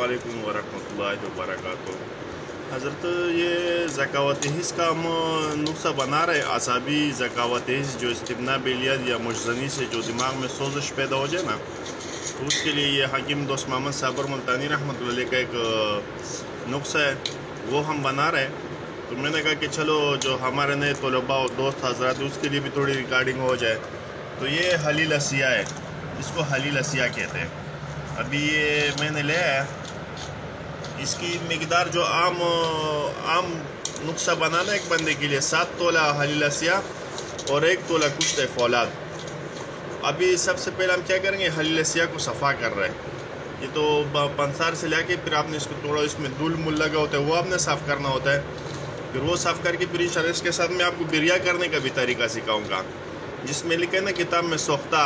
अस्सलामुअलैकुम वरहमतुल्लाहि वबरकातुहू। हज़रत ये ज़कावत हिस्स का हम नुस्ख़ा बना रहे असाबी ज़कावत हिस्स जो इस्तिमना बिलियत या मुजज़नी से जो दिमाग में सोजिश पैदा हो जाए ना, तो उसके लिए ये हकीम दोस्त मोहम्मद साबर मुल्तानी रहमतुल्लाह अलैह का एक नुस्ख़ा है, वो हम बना रहे हैं। तो मैंने कहा कि चलो जो हमारे नए तलबा और दोस्त हज़रात उसके लिए भी थोड़ी रिकॉर्डिंग हो जाए। तो ये हलील असिया है, इसको हलील असिया कहते हैं। अभी ये मैंने लिया है, इसकी मिकदार जो आम नुस्ख़ा बनाना एक बंदे के लिए 7 तोला हलील असिया और 1 तोला कुश्ते फौलाद। अभी सबसे पहले हम क्या करेंगे, हलील असिया को सफ़ा कर रहे हैं। ये तो पंसार से लेके फिर आपने इसको तोड़ा, इसमें धूल मुल लगा होता है, वो आपने साफ़ करना होता है। फिर वो साफ़ करके फिर इंशाल्लाह इसके साथ मैं आपको बिरिया करने का भी तरीका सिखाऊंगा, जिसमें लिखे ना किताब में सोख्ता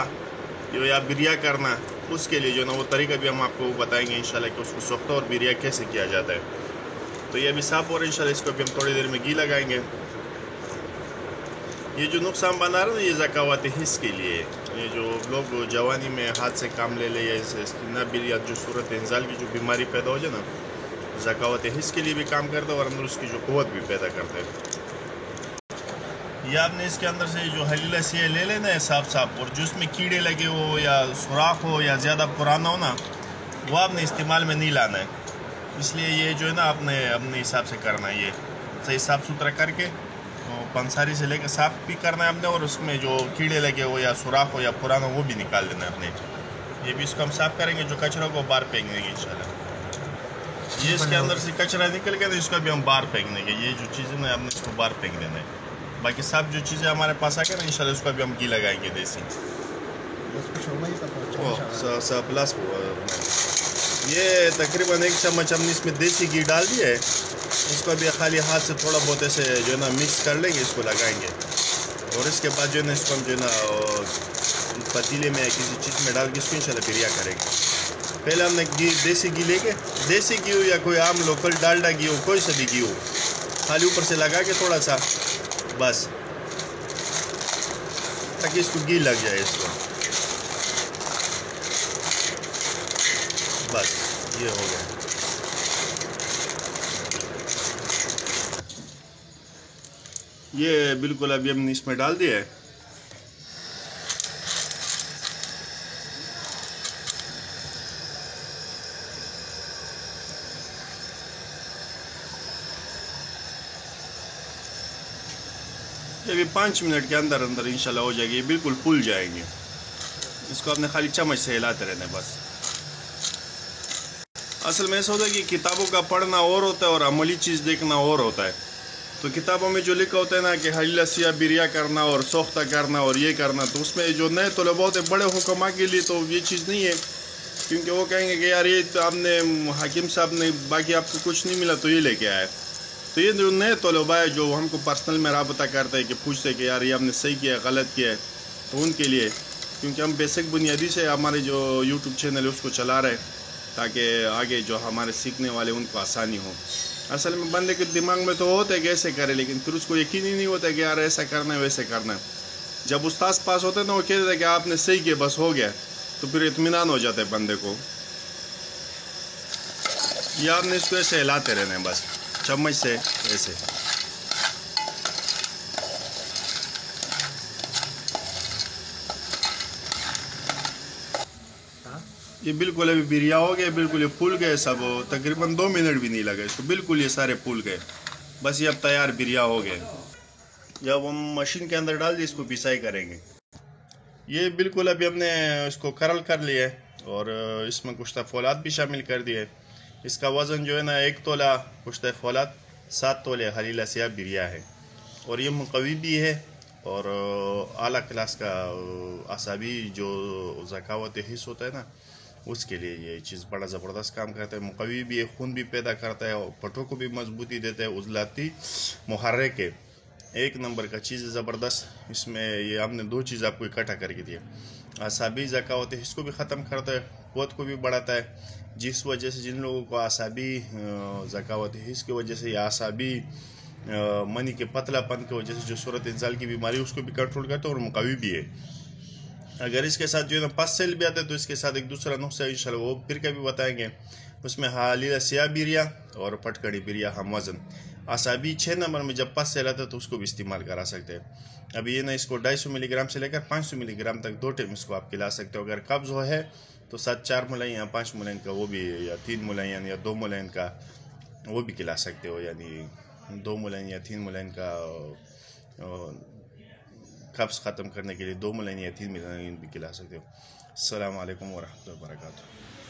जो या बिरिया करना, उसके लिए जो ना वो तरीका भी हम आपको बताएंगे इंशाल्लाह कि उसको सोख्ता और बिरिया कैसे किया जाता है। तो ये अभी साफ़ और इंशाल्लाह इसको भी हम थोड़ी देर में घी लगाएंगे। ये जो नुस्ख़ा हम बना रहे हैं ये ज़कावत हिस्स के लिए, ये जो लोग जवानी में हाथ से काम ले ले या इस्तिमना बिलियत जो सूरत इंजाल की जो बीमारी पैदा हो जाए ना, ज़कावत हिस्स के लिए भी काम करते हैं और अंदर उसकी जो क़ुव्वत भी पैदा करते हैं। ये आपने इसके अंदर से जो हलील असिया ले लेना है साफ और जो उसमें कीड़े लगे हो या सुराख हो या ज़्यादा पुराना हो ना, वो आपने इस्तेमाल में नहीं लाना है। इसलिए ये जो है ना आपने अपने हिसाब से करना है, ये सही साफ़ सुथरा करके तो पंसारी से लेकर साफ़ भी करना है आपने, और उसमें जो कीड़े लगे हो या सुराख हो या पुराना वो भी निकाल देना है अपने। ये भी इसको हम साफ़ करेंगे, जो कचरा को बाहर फेंक देंगे इंशाल्लाह। ये इसके अंदर से कचरा निकल गया तो इसका भी हम बाहर फेंक देंगे। ये जो चीज़ें ना आपने इसको बाहर फेंक देना है। बाकी सब जो चीज़ें हमारे पास आ गए ना इंशाल्लाह उसका भी हम घी लगाएंगे देसी। प्लस ये तकरीबन 1 चम्मच हमने इसमें देसी घी डाल दिया है। इसको भी खाली हाथ से थोड़ा बहुत ऐसे जो है ना मिक्स कर लेंगे, इसको लगाएंगे और इसके बाद जो है ना इसको हम जो है ना पतीले में किसी चीज़ में डाल के इसको इंशाल्लाह बिरिया करेंगे। पहले हमने घी, देसी घी लेके, देसी घी हो या कोई आम लोकल डालडा घी हो, कोई सा भी घी हो, खाली ऊपर से लगा के थोड़ा सा बस, ताकि इसको घी लग जाए इसको। बस ये हो गया। ये बिल्कुल अभी हमने इसमें डाल दिया है। ये भी 5 मिनट के अंदर अंदर इंशाल्लाह हो जाएगी, ये बिल्कुल फूल जाएंगे। इसको आपने खाली चम्मच से हिलाते रहना है बस। असल में ऐसा होता है कि किताबों का पढ़ना और होता है और अमली चीज़ देखना और होता है। तो किताबों में जो लिखा होता है ना कि हलील असिया बिरिया करना और सोख्ता करना और ये करना, तो उसमें जो नए तलबा होते हैं बड़े हुक्मा के लिए तो ये चीज़ नहीं है, क्योंकि वो कहेंगे कि यार ये तो आपने हाकिम साहब ने बाकी आपको कुछ नहीं मिला तो ये लेके आए। तो ये जो नए तलबा है जो हमको पर्सनल में राबता करते हैं कि पूछते हैं कि यार ये हमने सही किया है गलत किया है, तो उनके लिए, क्योंकि हम बेसिक बुनियादी से हमारे जो यूट्यूब चैनल है उसको चला रहे हैं ताकि आगे जो हमारे सीखने वाले उनको आसानी हो। असल में बंदे के दिमाग में तो होता है कि ऐसे करे, लेकिन फिर उसको यकीन ही नहीं होता कि यार ऐसा करना है वैसे करना है। जब उस्ताद पास होते हैं ना वो कहते हैं कि आपने सही किया बस हो गया, तो फिर इत्मीनान हो जाता है बंदे को। या आपने इसको ऐसे हिलाते रहना है बस चम्मच से ऐसे। ये बिल्कुल अभी बिरिया हो गया, बिल्कुल ये फूल गए सब, तकरीबन 2 मिनट भी नहीं लगे इसको, बिल्कुल ये सारे फूल गए। बस ये अब तैयार बिरिया हो गए। जब हम मशीन के अंदर डाल दिए इसको पिसाई करेंगे। ये बिल्कुल अभी हमने इसको करल कर लिया है और इसमें कुश्ता फौलाद भी शामिल कर दिए। इसका वज़न जो है ना 1 तोला कुश्ता फौलाद, 7 तोले हलील असिया बिरिया है और ये मुक़वी भी है और आला क्लास का असाबी जो ज़कावत हिस्स होता है ना उसके लिए ये चीज़ बड़ा ज़बरदस्त काम करता है। मुक़वी भी है, खून भी पैदा करता है और पटों को भी मजबूती देता है, उज़लाती मुहर्रिक है, 1 नंबर का चीज़ ज़बरदस्त। इसमें ये हमने 2 चीज़ आपको इकट्ठा करके दिए। असाबी ज़कावत हिस्स को भी ख़त्म करता है, क़ुव्वत को भी बढ़ाता है, जिस वजह से जिन लोगों को असाबी ज़कावत हिस्स की वजह से या असाबी मनी के पतलापन की वजह से जो सूरत इंजाल की बीमारी उसको भी कंट्रोल करता है और मुक़वी भी है। अगर इसके साथ जो है ना पस सेल भी आता है तो इसके साथ एक दूसरा नुस्खा इंशाल्लाह वो फिर कभी बताएंगे। उसमें हालिया सिया बिरिया और पटकड़ी बिरिया हम वज़न। आसाबी 6 नंबर में जब पस से रहता है तो उसको भी इस्तेमाल करा सकते हैं। अभी ये ना इसको 250 मिलीग्राम से लेकर 500 मिलीग्राम तक 2 टाइम इसको आप खिला सकते हो। अगर कब्ज़ हो है तो 4 मुलायन या 5 मुलायन का वो भी, या 3 मुलायन या 2 मुलायन का वो भी खिला सकते हो। यानी 2 मुलायन या 3 मुलायन का कब्ज़ ख़त्म करने के लिए 2 मुलायन या 3 मुलायन भी खिला सकते हो। अस्सलाम वालेकुम वरहमतुल्लाहि वबरकातुहू।